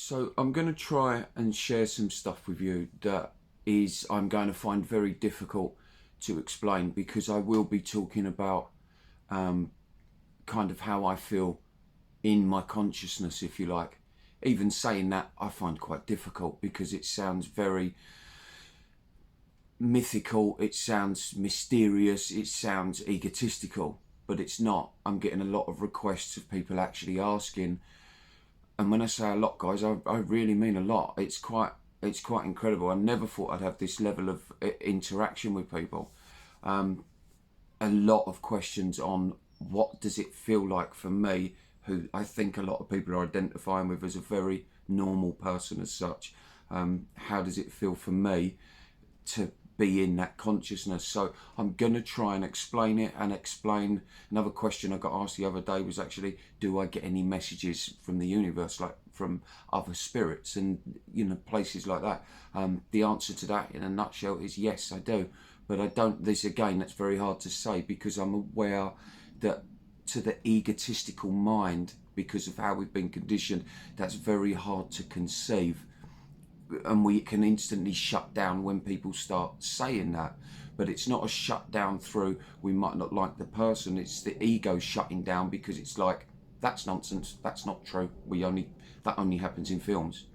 So I'm going to try and share some stuff with you that is I'm going to find very difficult to explain, because I will be talking about kind of how I feel in my consciousness, if you like. Even saying that I find quite difficult because it sounds very mythical, it sounds mysterious, it sounds egotistical, but it's not. I'm getting a lot of requests of people actually asking, and when I say a lot, guys, I really mean a lot. It's quite incredible. I never thought I'd have this level of interaction with people. A lot of questions on what does it feel like for me, who I think a lot of people are identifying with as a very normal person as such. How does it feel for me to be in that consciousness? So I'm going to try and explain it, and explain. Another question I got asked the other day was actually, do I get any messages from the universe, like from other spirits and places like that? The answer to that in a nutshell is yes, I do. But I don't, this again, that's very hard to say, because I'm aware that to the egotistical mind, because of how we've been conditioned, that's very hard to conceive. And we can instantly shut down when people start saying that. But it's not a shut down through we might not like the person, it's the ego shutting down, because it's like, that's nonsense, that's not true, that only happens in films.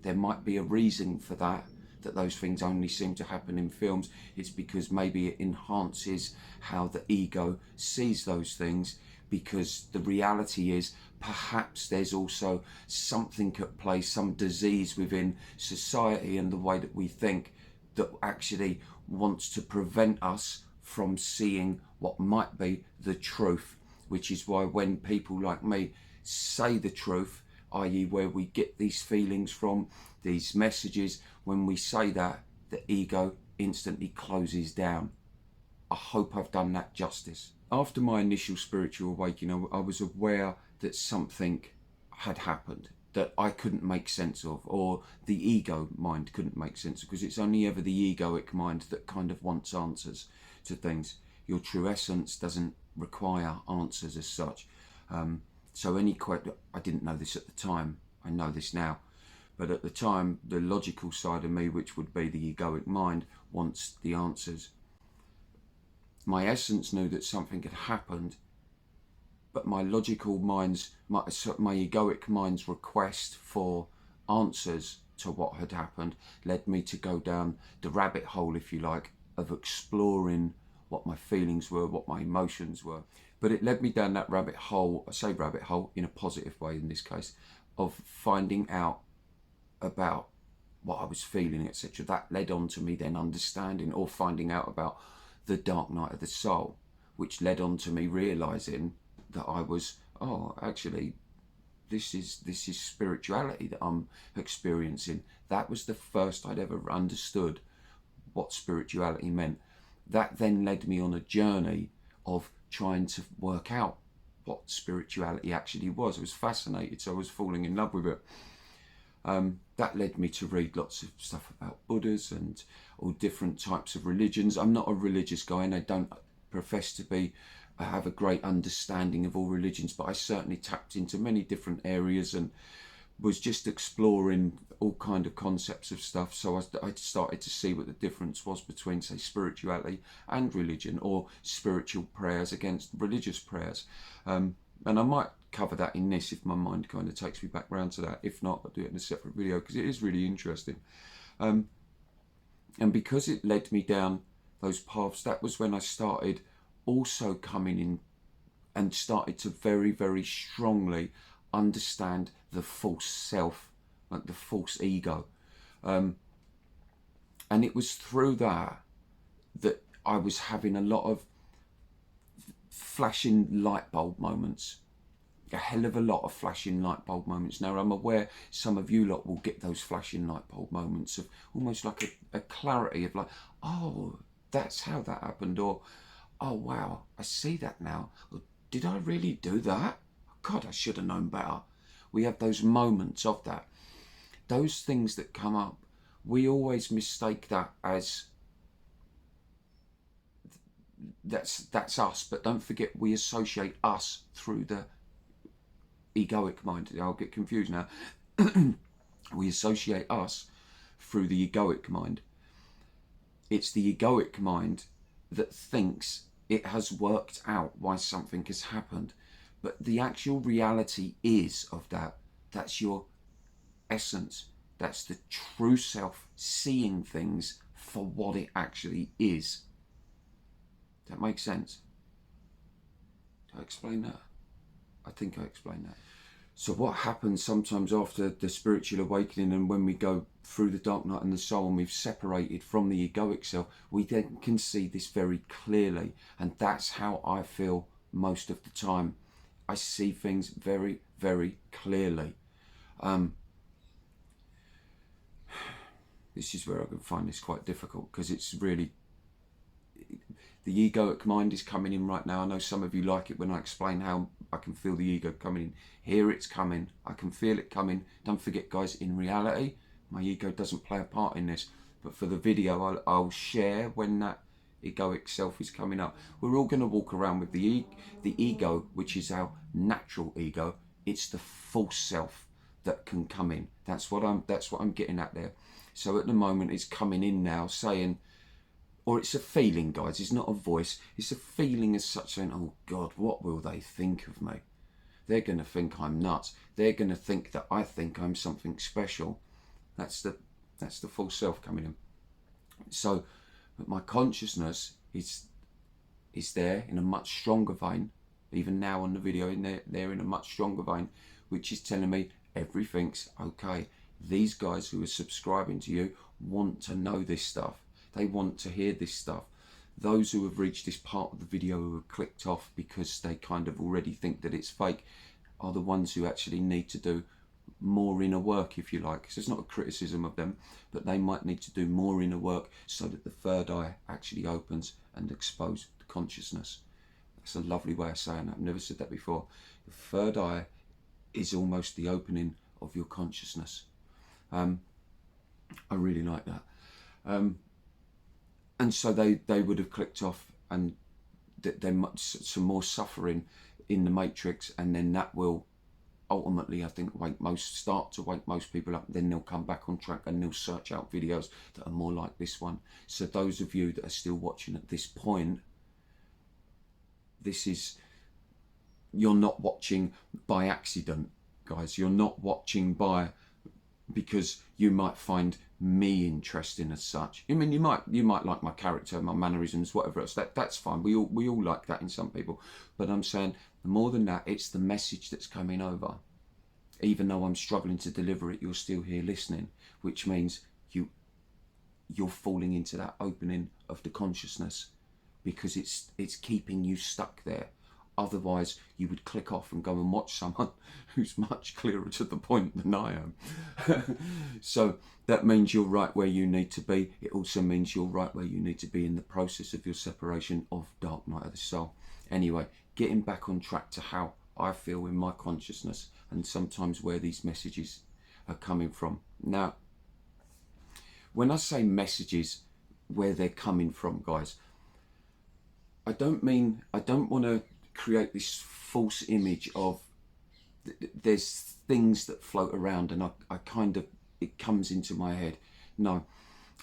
There might be a reason for that those things only seem to happen in films. It's because maybe it enhances how the ego sees those things, because the reality is perhaps there's also something at play, some disease within society and the way that we think, that actually wants to prevent us from seeing what might be the truth. Which is why when people like me say the truth, i.e. where we get these feelings from, these messages, when we say that, the ego instantly closes down. I hope I've done that justice. After my initial spiritual awakening, I was aware that something had happened that I couldn't make sense of, or the ego mind couldn't make sense of, because it's only ever the egoic mind that kind of wants answers to things. Your true essence doesn't require answers as such. So I didn't know this at the time, I know this now, but at the time, the logical side of me, which would be the egoic mind, wants the answers. My essence knew that something had happened, but my logical mind's, my egoic mind's request for answers to what had happened led me to go down the rabbit hole, if you like, of exploring what my feelings were, what my emotions were. But it led me down that rabbit hole, I say rabbit hole in a positive way in this case, of finding out about what I was feeling, etc. That led on to me then understanding or finding out about the dark night of the soul, which led on to me realizing that I was, actually, this is spirituality that I'm experiencing. That was the first I'd ever understood what spirituality meant. That then led me on a journey of trying to work out what spirituality actually was. I was fascinated, so I was falling in love with it. That led me to read lots of stuff about Buddhas and all different types of religions. I'm not a religious guy, and I don't profess to be. I have a great understanding of all religions, but I certainly tapped into many different areas and was just exploring all kind of concepts of stuff. So I started to see what the difference was between, say, spirituality and religion, or spiritual prayers against religious prayers. And I might cover that in this if my mind kind of takes me back round to that. If not, I'll do it in a separate video, because it is really interesting. And because it led me down those paths, that was when I started also coming in and started to very, very strongly understand the false self, like the false ego. And it was through that I was having a lot of flashing light bulb moments. A hell of a lot of flashing light bulb moments. Now, I'm aware some of you lot will get those flashing light bulb moments of almost like a clarity of like, oh, that's how that happened, or oh wow, I see that now. Or, did I really do that? God, I should have known better. We have those moments of that. Those things that come up, we always mistake that as that's us, but don't forget we associate us through the egoic mind. I'll get confused now. We associate us through the egoic mind. It's the egoic mind that thinks it has worked out why something has happened. But the actual reality is of that, that's your essence. That's the true self seeing things for what it actually is. That makes sense? Did I explain that? I think I explained that. So what happens sometimes after the spiritual awakening, and when we go through the dark night and the soul and we've separated from the egoic self, we then can see this very clearly. And that's how I feel most of the time. I see things very, very clearly. This is where I can find this quite difficult, because it's really, the egoic mind is coming in right now. I know some of you like it when I explain how I can feel the ego coming in. Here it's coming. I can feel it coming. Don't forget, guys, in reality, my ego doesn't play a part in this. But for the video, I'll share when that egoic self is coming up. We're all going to walk around with the ego, which is our natural ego. It's the false self that can come in. That's what I'm getting at there. So at the moment, it's coming in now, saying, or it's a feeling, guys. It's not a voice. It's a feeling as such, saying, "Oh God, what will they think of me? They're going to think I'm nuts. They're going to think that I think I'm something special." That's the false self coming in. So, but my consciousness is there in a much stronger vein. Even now on the video, they're in a much stronger vein, which is telling me everything's okay. These guys who are subscribing to you want to know this stuff. They want to hear this stuff. Those who have reached this part of the video who have clicked off because they kind of already think that it's fake are the ones who actually need to do more inner work, if you like. So it's not a criticism of them, but they might need to do more inner work so that the third eye actually opens and exposes the consciousness. That's a lovely way of saying that. I've never said that before. The third eye is almost the opening of your consciousness. I really like that. And so they would have clicked off, and there much some more suffering in the matrix, and then that will ultimately, I think, start to wake most people up. Then they'll come back on track and they'll search out videos that are more like this one. So those of you that are still watching at this point, you're not watching by accident, guys. You're not watching because you might find me interesting as such. I mean, you might like my character, my mannerisms, whatever else. That's fine. We all like that in some people. But I'm saying, more than that, it's the message that's coming over. Even though I'm struggling to deliver it, you're still here listening, which means you're falling into that opening of the consciousness, because it's keeping you stuck there. Otherwise, you would click off and go and watch someone who's much clearer to the point than I am. So that means you're right where you need to be. It also means you're right where you need to be in the process of your separation of Dark Night of the Soul. Anyway, getting back on track to how I feel in my consciousness, and sometimes where these messages are coming from. Now, when I say messages, where they're coming from, guys, I don't want to create this false image of there's things that float around and I kind of, it comes into my head. No,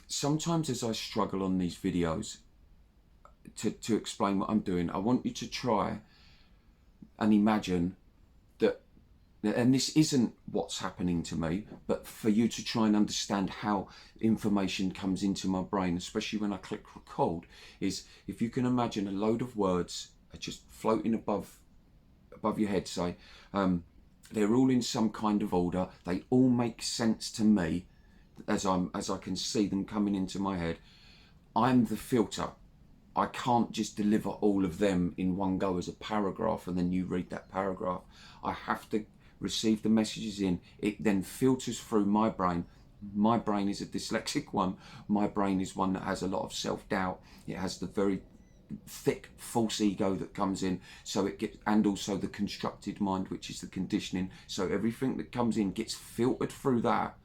sometimes as I struggle on these videos to explain what I'm doing, I want you to try and imagine that, and this isn't what's happening to me, but for you to try and understand how information comes into my brain, especially when I click record, is if you can imagine a load of words are just floating above your head, say, they're all in some kind of order, they all make sense to me as I can see them coming into my head. I'm the filter. I can't just deliver all of them in one go as a paragraph and then you read that paragraph. I have to receive the messages in. It then filters through my brain. My brain is a dyslexic one. My brain is one that has a lot of self-doubt. It has the very thick false ego that comes in, so it gets, and also the constructed mind, which is the conditioning. So everything that comes in gets filtered through that.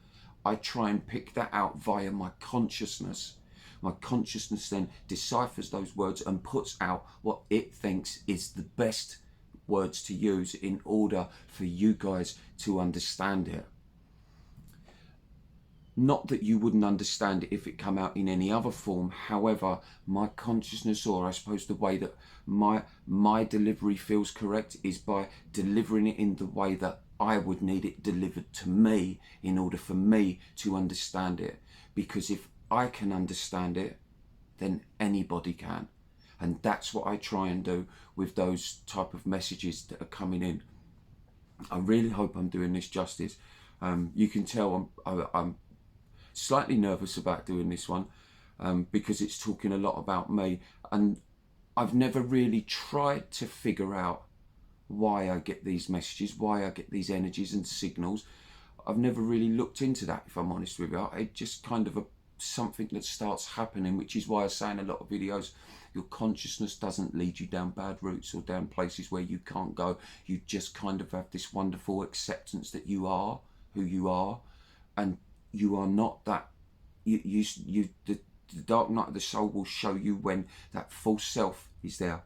I try and pick that out via my consciousness. My consciousness then deciphers those words and puts out what it thinks is the best words to use in order for you guys to understand it. Not that you wouldn't understand it if it come out in any other form. However, my consciousness, or I suppose the way that my delivery feels correct, is by delivering it in the way that I would need it delivered to me in order for me to understand it. Because if I can understand it, then anybody can. And that's what I try and do with those type of messages that are coming in. I really hope I'm doing this justice. You can tell I'm slightly nervous about doing this one because it's talking a lot about me, and I've never really tried to figure out why I get these messages, why I get these energies and signals. I've never really looked into that, if I'm honest with you. It's just kind of something that starts happening, which is why I say in a lot of videos, your consciousness doesn't lead you down bad routes or down places where you can't go. You just kind of have this wonderful acceptance that you are who you are, and you are not that. The dark night of the soul will show you when that false self is there.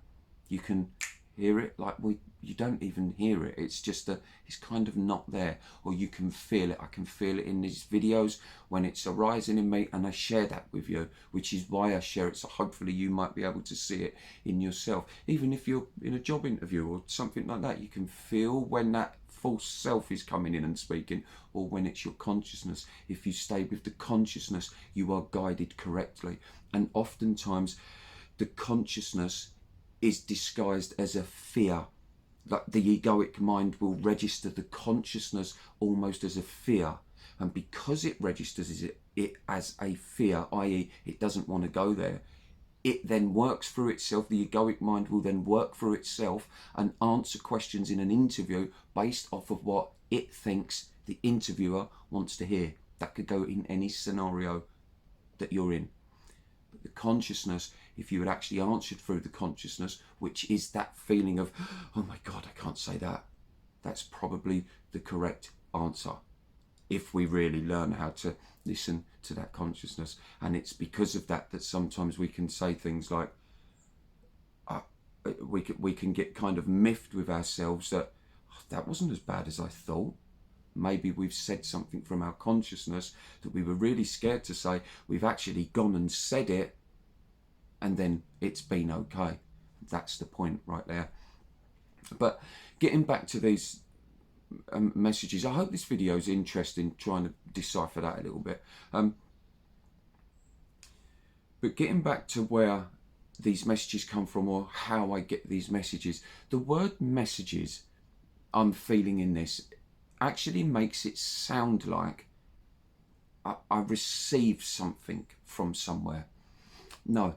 You can hear it, like you don't even hear it. It's just it's kind of not there, or you can feel it. I can feel it in these videos when it's arising in me, and I share that with you, which is why I share it. So hopefully you might be able to see it in yourself. Even if you're in a job interview or something like that, you can feel when that false self is coming in and speaking, or when it's your consciousness. If you stay with the consciousness, you are guided correctly. And oftentimes the consciousness is disguised as a fear. Like the egoic mind will register the consciousness almost as a fear, and because it registers it as a fear, i.e. it doesn't want to go there, it then works through itself. The egoic mind will then work through itself and answer questions in an interview based off of what it thinks the interviewer wants to hear. That could go in any scenario that you're in. But the consciousness, if you had actually answered through the consciousness, which is that feeling of, oh my God, I can't say that, that's probably the correct answer, if we really learn how to listen to that consciousness. And it's because of that that sometimes we can say things like, we can get kind of miffed with ourselves that that wasn't as bad as I thought. Maybe we've said something from our consciousness that we were really scared to say. We've actually gone and said it, and then it's been okay. That's the point right there. But getting back to these messages, I hope this video is interesting, trying to decipher that a little bit. But getting back to where these messages come from, or how I get these messages, the word messages I'm feeling in this actually makes it sound like I receive something from somewhere. No.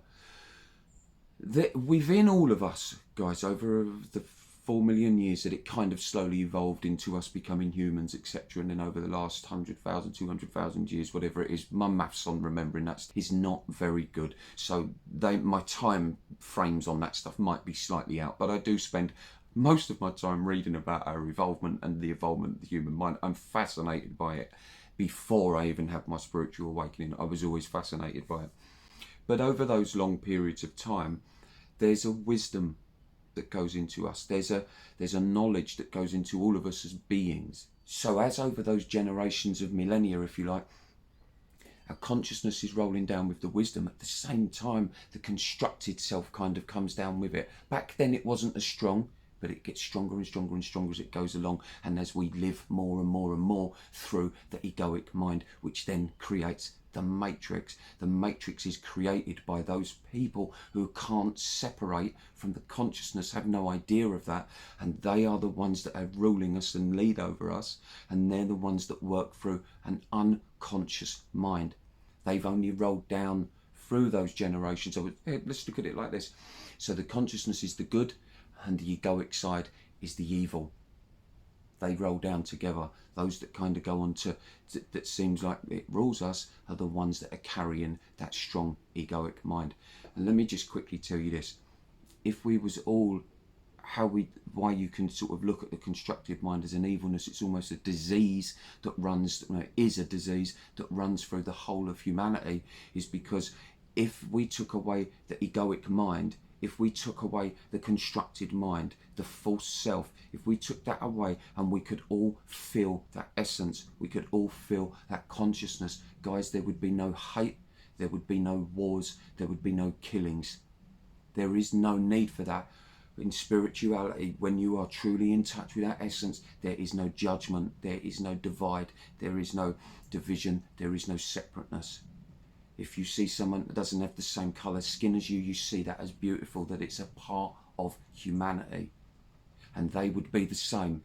Within all of us, guys, over the 4 million years that it kind of slowly evolved into us becoming humans, etc. And then over the last 100,000, 200,000 years, whatever it is, my maths on remembering that is not very good. So my time frames on that stuff might be slightly out, but I do spend most of my time reading about our evolvement and the evolvement of the human mind. I'm fascinated by it. Before I even had my spiritual awakening, I was always fascinated by it. But over those long periods of time, there's a wisdom that goes into us. There's a knowledge that goes into all of us as beings. So as over those generations of millennia, if you like, our consciousness is rolling down with the wisdom. At the same time, the constructed self kind of comes down with it. Back then it wasn't as strong, but it gets stronger and stronger and stronger as it goes along, and as we live more and more and more through the egoic mind, which then creates the matrix. The matrix is created by those people who can't separate from the consciousness, have no idea of that, and they are the ones that are ruling us and lead over us, and they're the ones that work through an unconscious mind. They've only rolled down through those generations. So let's look at it like this. So the consciousness is the good, and the egoic side is the evil. They roll down together. Those that kind of go on to that seems like it rules us are the ones that are carrying that strong egoic mind. And let me just quickly tell you this. If we was all why you can sort of look at the constructive mind as an evilness, it's almost a disease that runs, is a disease that runs through the whole of humanity, is because if we took away the egoic mind, if we took away the constructed mind, the false self, if we took that away and we could all feel that essence, we could all feel that consciousness, guys, there would be no hate, there would be no wars, there would be no killings. There is no need for that. In spirituality, when you are truly in touch with that essence, there is no judgment, there is no divide, there is no division, there is no separateness. If you see someone that doesn't have the same colour skin as you, you see that as beautiful, that it's a part of humanity. And they would be the same.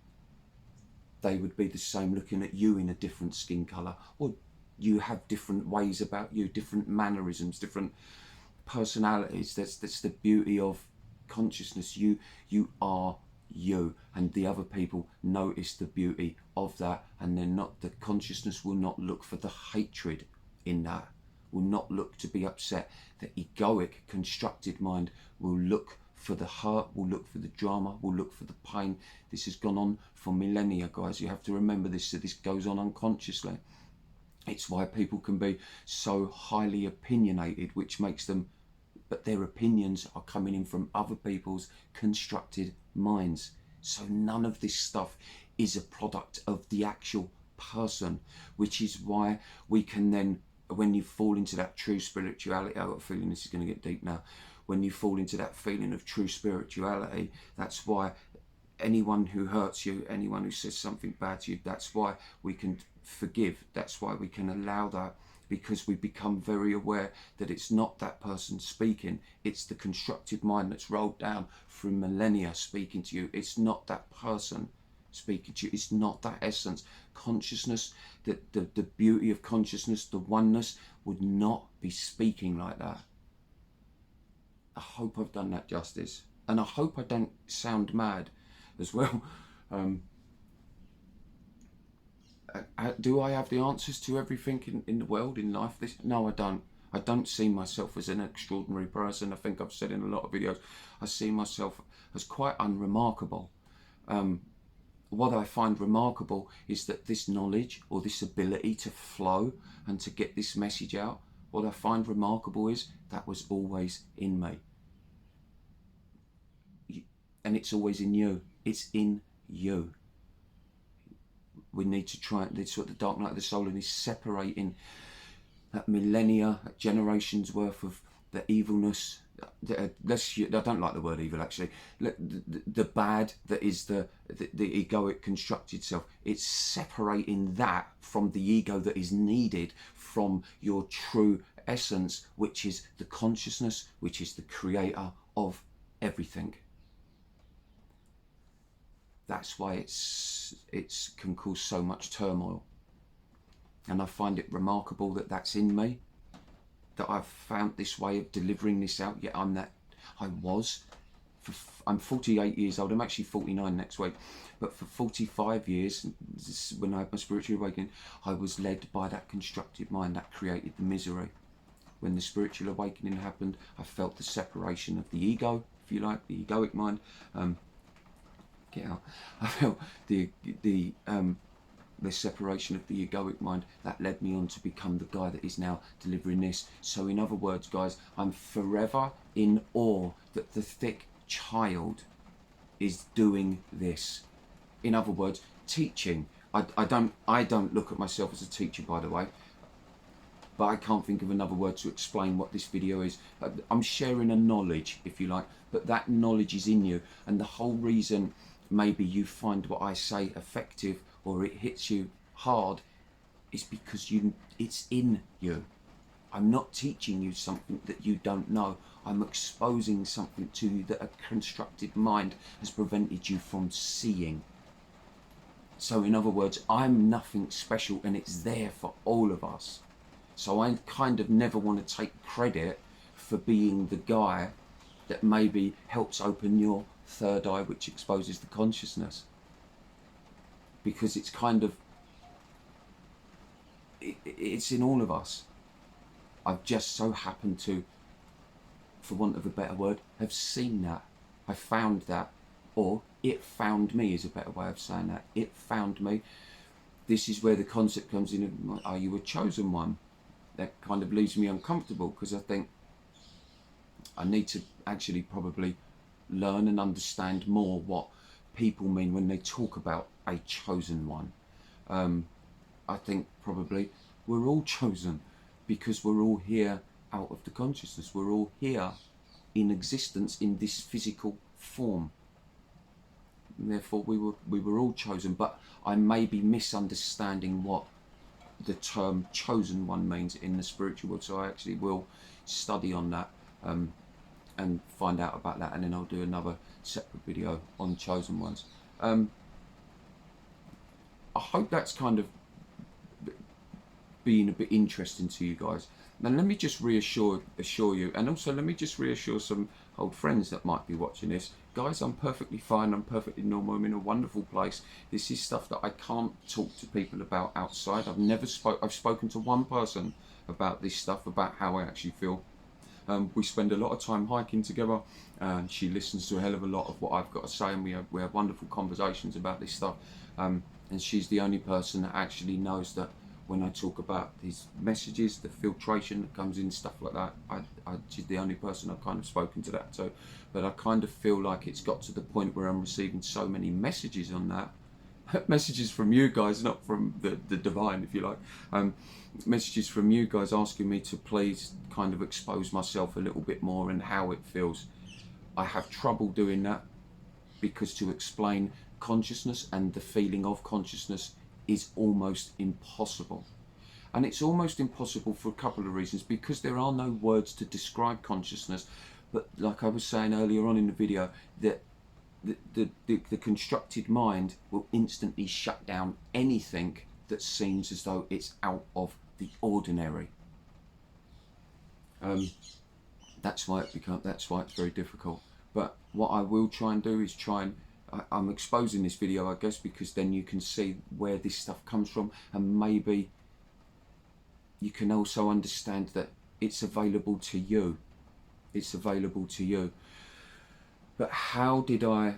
They would be the same looking at you in a different skin colour. Or you have different ways about you, different mannerisms, different personalities. That's the beauty of consciousness. You are you, and the other people notice the beauty of that, and they're not, the consciousness will not look for the hatred in that, will not look to be upset. The egoic constructed mind will look for the hurt, will look for the drama, will look for the pain. This has gone on for millennia, guys. You have to remember this, that this goes on unconsciously. It's why people can be so highly opinionated, which makes them, but their opinions are coming in from other people's constructed minds. So none of this stuff is a product of the actual person, which is why we can then, when you fall into that true spirituality, I've got a feeling this is going to get deep now, when you fall into that feeling of true spirituality, that's why anyone who hurts you, anyone who says something bad to you, that's why we can forgive, that's why we can allow that, because we become very aware that it's not that person speaking, it's the constructed mind that's rolled down through millennia speaking to you. It's not that person speaking to you, it's not that essence. Consciousness, the beauty of consciousness, the oneness, would not be speaking like that. I hope I've done that justice, and I hope I don't sound mad as well. Do I have the answers to everything in the world, in life? No, I don't. I don't see myself as an extraordinary person. I think I've said in a lot of videos, I see myself as quite unremarkable. What I find remarkable is that this knowledge, or this ability to flow and to get this message out, what I find remarkable is that was always in me. And it's always in you. It's in you. We need to try, this what the dark night of the soul is separating that millennia, that generations worth of the evilness. I don't like the word evil, actually. The bad that is the egoic constructed self. It's separating that from the ego that is needed from your true essence, which is the consciousness, which is the creator of everything. That's why it can cause so much turmoil. And I find it remarkable that that's in me, that I've found this way of delivering this out, yet I'm 48 years old, I'm actually 49 next week, but for 45 years, when I had my spiritual awakening, I was led by that constructed mind that created the misery. When the spiritual awakening happened, I felt the separation of the ego, if you like, the egoic mind. Get out. I felt the separation of the egoic mind that led me on to become the guy that is now delivering this. So in other words, guys, I'm forever in awe that the thick child is doing this. In other words, teaching. I don't look at myself as a teacher, by the way, but I can't think of another word to explain what this video is. I'm sharing a knowledge, if you like, but that knowledge is in you, and the whole reason maybe you find what I say effective or it hits you hard is because it's in you. I'm not teaching you something that you don't know. I'm exposing something to you that a constructed mind has prevented you from seeing. So in other words, I'm nothing special, and it's there for all of us. So I kind of never want to take credit for being the guy that maybe helps open your third eye, which exposes the consciousness, because it's kind of it's in all of us. I've just so happened to, for want of a better word, have seen that. I found that, or it found me is a better way of saying that. It found me. This is where the concept comes in of, are you a chosen one? That kind of leaves me uncomfortable, because I think I need to actually probably learn and understand more what people mean when they talk about a chosen one. I think probably we're all chosen because we're all here out of the consciousness. We're all here in existence in this physical form. And therefore we were all chosen, but I may be misunderstanding what the term chosen one means in the spiritual world, so I actually will study on that and find out about that, and then I'll do another separate video on chosen ones. I hope that's kind of being a bit interesting to you guys. Now let me just assure you, and also let me just reassure some old friends that might be watching this. Guys, I'm perfectly fine, I'm perfectly normal, I'm in a wonderful place. This is stuff that I can't talk to people about outside. I've spoken to one person about this stuff, about how I actually feel. We spend a lot of time hiking together, and she listens to a hell of a lot of what I've got to say, and we have wonderful conversations about this stuff. And she's the only person that actually knows that when I talk about these messages, the filtration that comes in, stuff like that, she's the only person I've kind of spoken to that to. But I kind of feel like it's got to the point where I'm receiving so many messages on that, messages from you guys, not from the divine, if you like, messages from you guys asking me to please kind of expose myself a little bit more and how it feels. I have trouble doing that because to explain consciousness and the feeling of consciousness is almost impossible. And it's almost impossible for a couple of reasons, because there are no words to describe consciousness. But like I was saying earlier on in the video, that the constructed mind will instantly shut down anything that seems as though it's out of the ordinary. That's why it's very difficult. But what I will try and do is I'm exposing this video, I guess, because then you can see where this stuff comes from, and maybe you can also understand that it's available to you. It's available to you. But how did I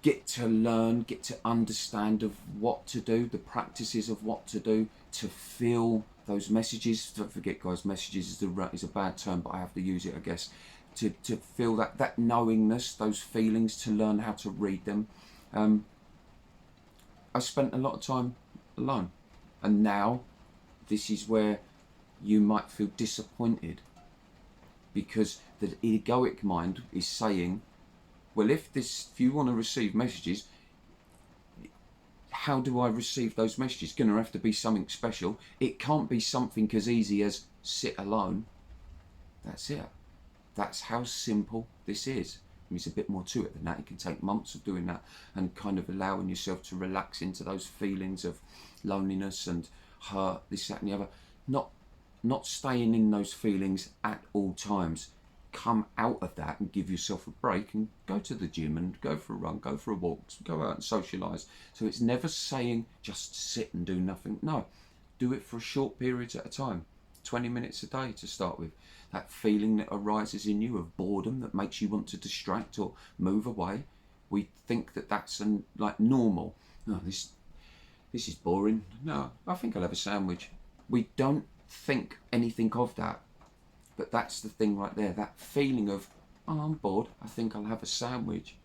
get to learn, get to understand of what to do, the practices of what to do, to feel those messages? Don't forget, guys, messages is a bad term, but I have to use it, I guess. To feel that knowingness, those feelings, to learn how to read them. I spent a lot of time alone, and now this is where you might feel disappointed, because the egoic mind is saying, well, if you want to receive messages, how do I receive those messages? It's going to have to be something special. It can't be something as easy as sit alone. That's it. That's how simple this is. There's a bit more to it than that. It can take months of doing that and kind of allowing yourself to relax into those feelings of loneliness and hurt, this, that and the other. Not staying in those feelings at all times. Come out of that and give yourself a break and go to the gym and go for a run, go for a walk, go out and socialise. So it's never saying just sit and do nothing. No, do it for a short periods at a time. 20 minutes a day to start with. That feeling that arises in you of boredom that makes you want to distract or move away. We think that that's like normal. No, this is boring. No, I think I'll have a sandwich. We don't think anything of that. But that's the thing right there. That feeling of, oh, I'm bored, I think I'll have a sandwich.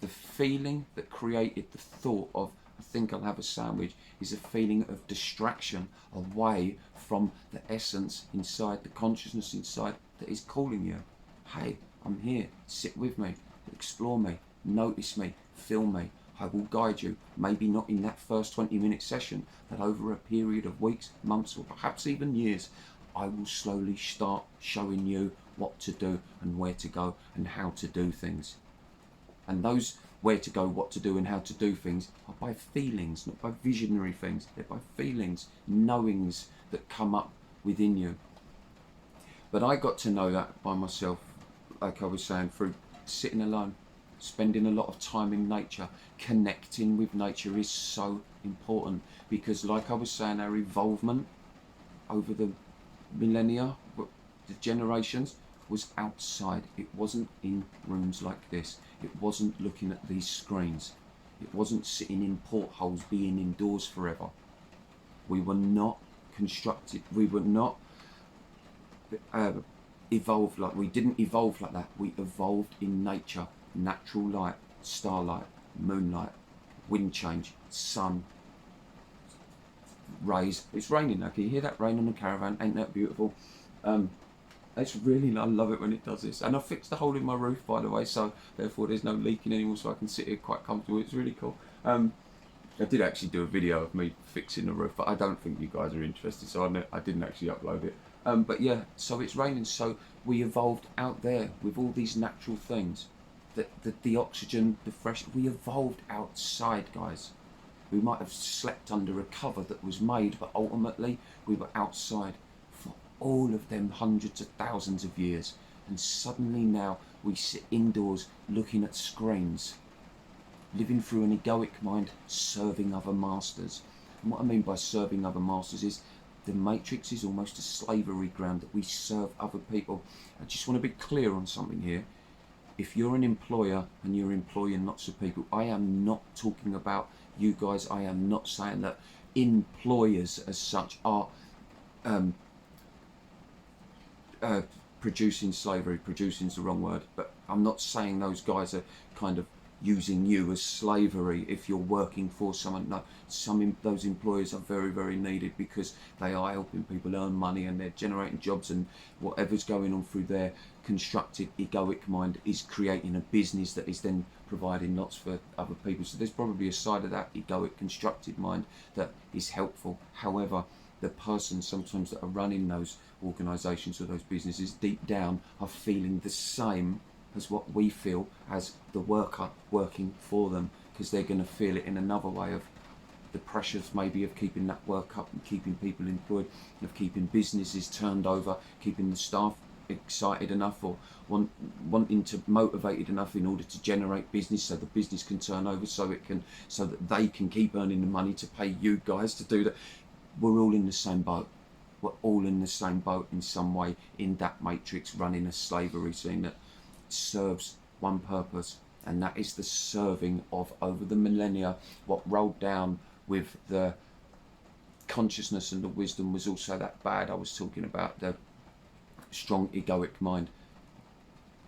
The feeling that created the thought of, I think I'll have a sandwich, is a feeling of distraction away from the essence inside, the consciousness inside that is calling you. Hey, I'm here, sit with me, explore me, notice me, feel me. I will guide you, maybe not in that first 20-minute session, but over a period of weeks, months, or perhaps even years, I will slowly start showing you what to do and where to go and how to do things. And those where to go, what to do and how to do things are by feelings, not by visionary things. They're by feelings, knowings that come up within you. But I got to know that by myself, like I was saying, through sitting alone, spending a lot of time in nature. Connecting with nature is so important, because like I was saying, our involvement over the millennia, the generations, was outside. It wasn't in rooms like this. It wasn't looking at these screens. It wasn't sitting in portholes, being indoors forever. We were not constructed. We were not evolve like, we didn't evolve like that. We evolved in nature, natural light, starlight, moonlight, wind change, sun, rays. It's raining now. Can you hear that rain on the caravan? Ain't that beautiful? It's really, I love it when it does this. And I fixed the hole in my roof, by the way, so therefore there's no leaking anymore, so I can sit here quite comfortable. It's really cool. I did actually do a video of me fixing the roof, but I don't think you guys are interested, so I didn't actually upload it. But yeah, so it's raining, so we evolved out there with all these natural things. The oxygen, the fresh, we evolved outside, guys. We might have slept under a cover that was made, but ultimately we were outside for all of them hundreds of thousands of years. And suddenly now we sit indoors looking at screens, living through an egoic mind, serving other masters. And what I mean by serving other masters is the matrix is almost a slavery ground that we serve other people. I just want to be clear on something here. If you're an employer and you're employing lots of people, I am not talking about you guys. I am not saying that employers as such are producing slavery. Producing is the wrong word, but I'm not saying those guys are kind of using you as slavery if you're working for someone. No, those employers are very, very needed because they are helping people earn money and they're generating jobs, and whatever's going on through their constructed egoic mind is creating a business that is then providing lots for other people. So there's probably a side of that egoic constructed mind that is helpful. However, the person sometimes that are running those organisations or those businesses deep down are feeling the same as what we feel as the worker working for them, because they're going to feel it in another way of the pressures maybe of keeping that work up and keeping people employed, of keeping businesses turned over, keeping the staff excited enough or wanting to motivated enough in order to generate business so the business can turn over, so that they can keep earning the money to pay you guys to do that. We're all in the same boat. We're all in the same boat in some way in that matrix, running a slavery scene that serves one purpose, and that is the serving of, over the millennia, what rolled down with the consciousness and the wisdom was also that bad. I was talking about the strong egoic mind.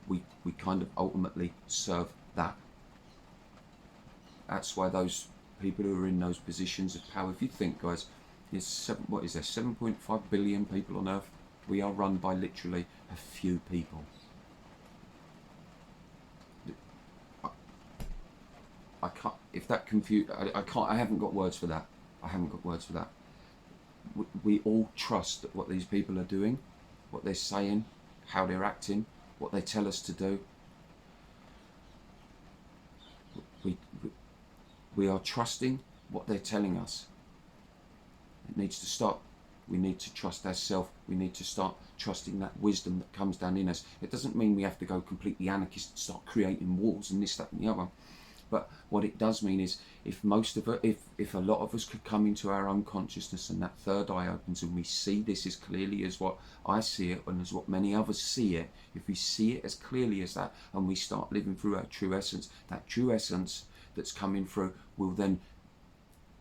We kind of ultimately serve that. That's why those people who are in those positions of power, if you think, guys, there's 7.5 billion people on earth. We are run by literally a few people. I can't, if that I can't, I haven't got words for that. I haven't got words for that. We all trust that what these people are doing, what they're saying, how they're acting, what they tell us to do. We are trusting what they're telling us. It needs to stop. We need to trust ourselves. We need to start trusting that wisdom that comes down in us. It doesn't mean we have to go completely anarchist and start creating wars and this, that and the other. But what it does mean is, if a lot of us could come into our own consciousness and that third eye opens and we see this as clearly as what I see it and as what many others see it, if we see it as clearly as that and we start living through our true essence, that true essence that's coming through will then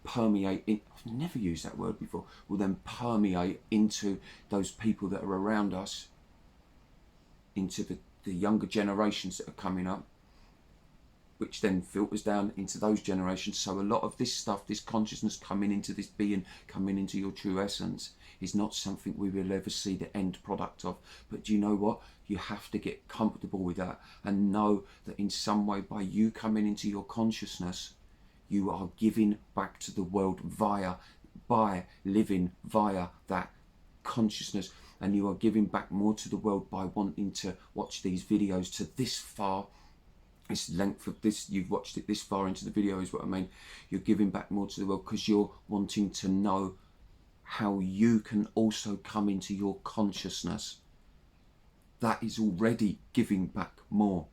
permeate in, I've never used that word before, will then permeate into those people that are around us, into the younger generations that are coming up, which then filters down into those generations. So a lot of this stuff, this consciousness coming into this being, coming into your true essence, is not something we will ever see the end product of. But do you know what? You have to get comfortable with that and know that in some way, by you coming into your consciousness, you are giving back to the world by living via that consciousness. And you are giving back more to the world by wanting to watch these videos to this far. This length of this, you've watched it this far into the video is what I mean. You're giving back more to the world because you're wanting to know how you can also come into your consciousness. That is already giving back more.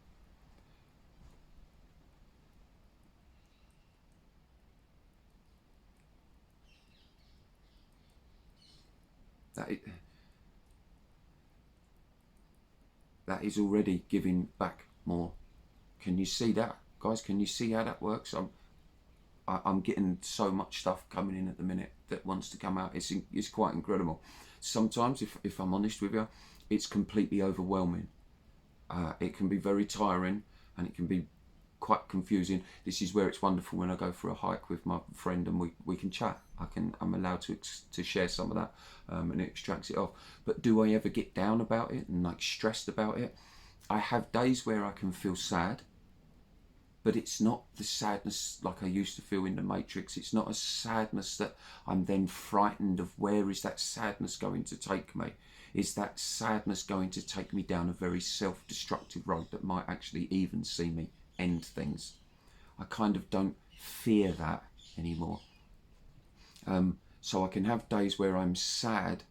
That is already giving back more. Can you see that, guys? Can you see how that works? I'm getting so much stuff coming in at the minute that wants to come out. It's quite incredible. Sometimes, if I'm honest with you, it's completely overwhelming. It can be very tiring, and it can be quite confusing. This is where it's wonderful when I go for a hike with my friend and we can chat. I'm allowed to share some of that, and it extracts it off. But do I ever get down about it and like stressed about it? I have days where I can feel sad, but it's not the sadness like I used to feel in the Matrix. It's not a sadness that I'm then frightened of where is that sadness going to take me. Is that sadness going to take me down a very self-destructive road that might actually even see me end things? I kind of don't fear that anymore. So I can have days where I'm sad,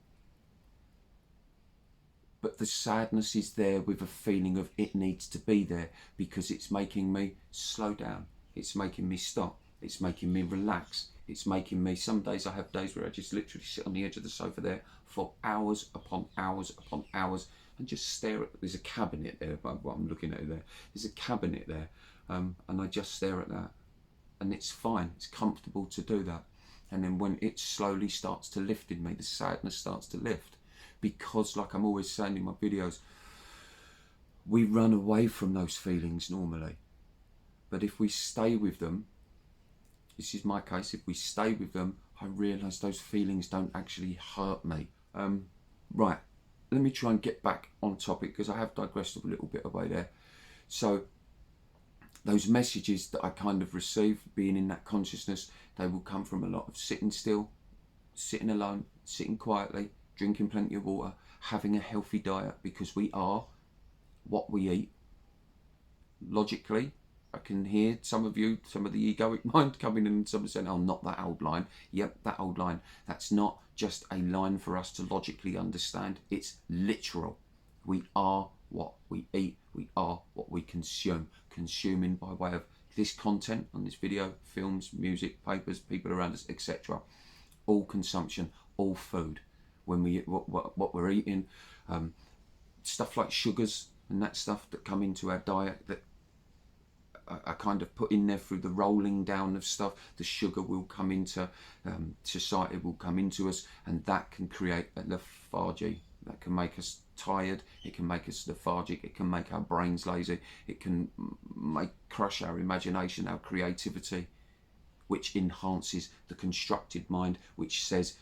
but the sadness is there with a feeling of it needs to be there because it's making me slow down. It's making me stop. It's making me relax. It's making me, some days I have days where I just literally sit on the edge of the sofa there for hours upon hours upon hours and just stare at, there's a cabinet there, what I'm looking at there. There's a cabinet there, and I just stare at that. And it's fine, it's comfortable to do that. And then when it slowly starts to lift in me, the sadness starts to lift. Because, like I'm always saying in my videos, we run away from those feelings normally. But if we stay with them, this is my case, if we stay with them, I realise those feelings don't actually hurt me. Right, let me try and get back on topic because I have digressed a little bit away there. So, those messages that I kind of receive, being in that consciousness, they will come from a lot of sitting still, sitting alone, sitting quietly, drinking plenty of water, having a healthy diet, because we are what we eat. Logically, I can hear some of you, some of the egoic mind coming in and someone saying, oh, not that old line. Yep, that old line. That's not just a line for us to logically understand. It's literal. We are what we eat. We are what we consume. Consuming by way of this content on this video, films, music, papers, people around us, etc. All consumption, all food. When we what we're eating, stuff like sugars and that stuff that come into our diet that are kind of put in there through the rolling down of stuff. The sugar will come into society, will come into us, and that can create a lethargy. That can make us tired. It can make us lethargic. It can make our brains lazy. It can crush our imagination, our creativity, which enhances the constructed mind, which says,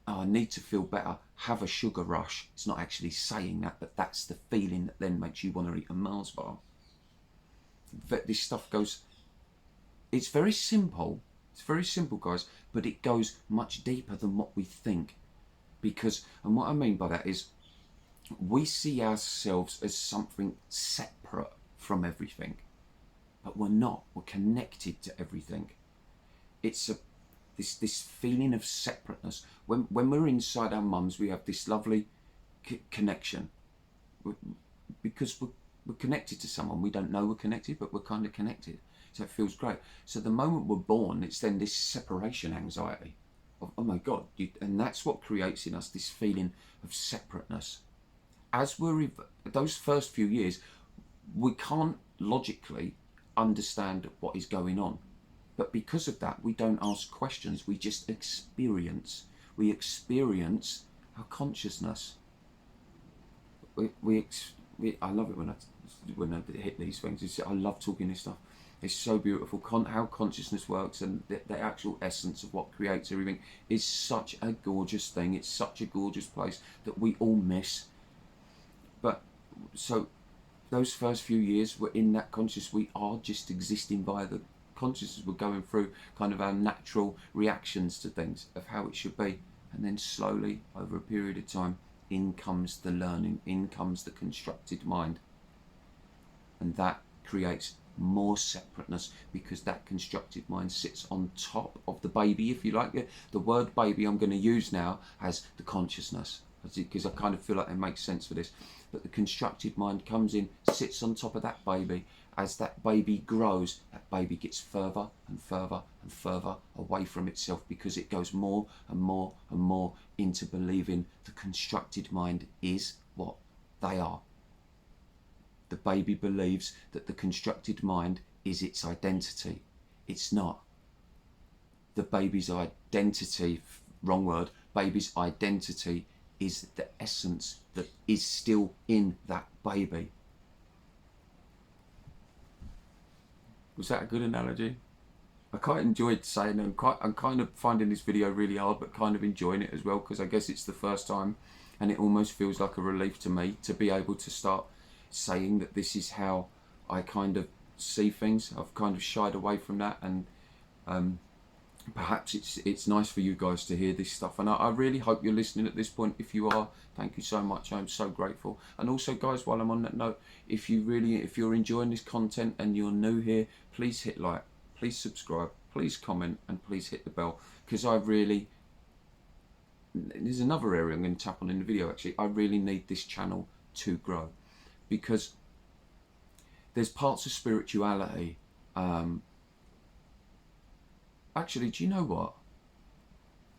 oh, I need to feel better, have a sugar rush. It's not actually saying that, but that's the feeling that then makes you want to eat a Mars bar. This stuff goes, it's very simple, guys, but it goes much deeper than what we think. Because, and what I mean by that is, we see ourselves as something separate from everything, but we're not. We're connected to everything. It's this feeling of separateness. When we're inside our mums, we have this lovely connection because we're connected to someone. We don't know we're connected, but we're kind of connected. So it feels great. So the moment we're born, it's then this separation anxiety of, oh my God, and that's what creates in us this feeling of separateness. As we're those first few years, we can't logically understand what is going on. But because of that, we don't ask questions. We just experience. We experience our consciousness. I love it when I hit these things. I love talking this stuff. It's so beautiful. How consciousness works and the actual essence of what creates everything is such a gorgeous thing. It's such a gorgeous place that we all miss. But so those first few years, we're in that consciousness. We are just existing via the consciousness. We're going through kind of our natural reactions to things of how it should be, and then slowly over a period of time, in comes the learning, in comes the constructed mind, and that creates more separateness because that constructed mind sits on top of the baby, if you like. The word baby I'm going to use now as the consciousness, because I kind of feel like it makes sense for this. But the constructed mind comes in, sits on top of that baby. As that baby grows, that baby gets further and further and further away from itself because it goes more and more and more into believing the constructed mind is what they are. The baby believes that the constructed mind is its identity. It's not. the baby's identity, wrong word, baby's identity is the essence that is still in that baby. Was that a good analogy? I quite enjoyed saying it. I'm kind of finding this video really hard, but kind of enjoying it as well, because I guess it's the first time, and it almost feels like a relief to me to be able to start saying that this is how I kind of see things. I've kind of shied away from that, and perhaps it's nice for you guys to hear this stuff, and I really hope you're listening at this point. If you are, thank you so much. I'm so grateful. And also, guys, while I'm on that note, if you're enjoying this content and you're new here, please hit like, please subscribe, please comment, and please hit the bell, because there's another area I'm going to tap on in the video actually. I really need this channel to grow, because there's parts of spirituality. Actually, do you know what?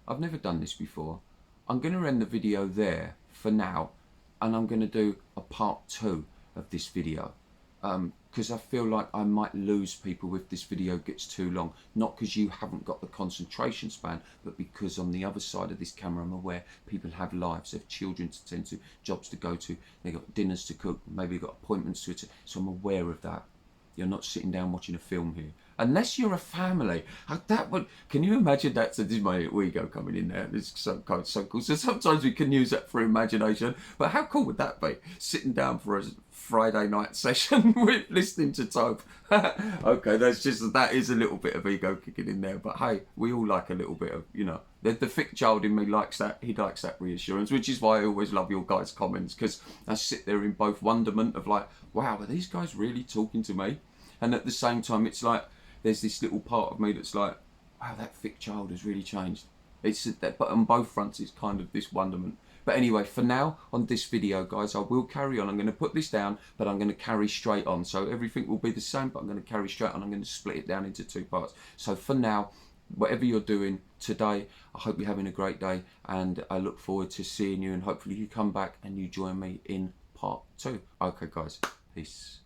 I've never done this before. I'm going to end the video there for now, and I'm going to do a part 2 of this video, because I feel like I might lose people if this video gets too long. Not because you haven't got the concentration span, but because on the other side of this camera, I'm aware people have lives, they have children to tend to, jobs to go to, they've got dinners to cook, maybe got appointments to attend. So I'm aware of that. You're not sitting down watching a film here, unless you're a family. That would, can you imagine that? So this is my ego coming in there. This is so cool. So sometimes we can use that for imagination. But how cool would that be? Sitting down for a Friday night session with listening to Tope. Okay, that is a little bit of ego kicking in there. But hey, we all like a little bit of, you know, the thick child in me likes that. He likes that reassurance, which is why I always love your guys' comments, because I sit there in both wonderment of like, wow, are these guys really talking to me? And at the same time, it's like there's this little part of me that's like, wow, that thick child has really changed. It's that, but on both fronts, it's kind of this wonderment. But anyway, for now on this video, guys, I will carry on. I'm going to put this down, but I'm going to carry straight on. So everything will be the same, but I'm going to carry straight on. I'm going to split it down into 2 parts. So for now, whatever you're doing today, I hope you're having a great day, and I look forward to seeing you, and hopefully you come back and you join me in part 2. Okay, guys, peace.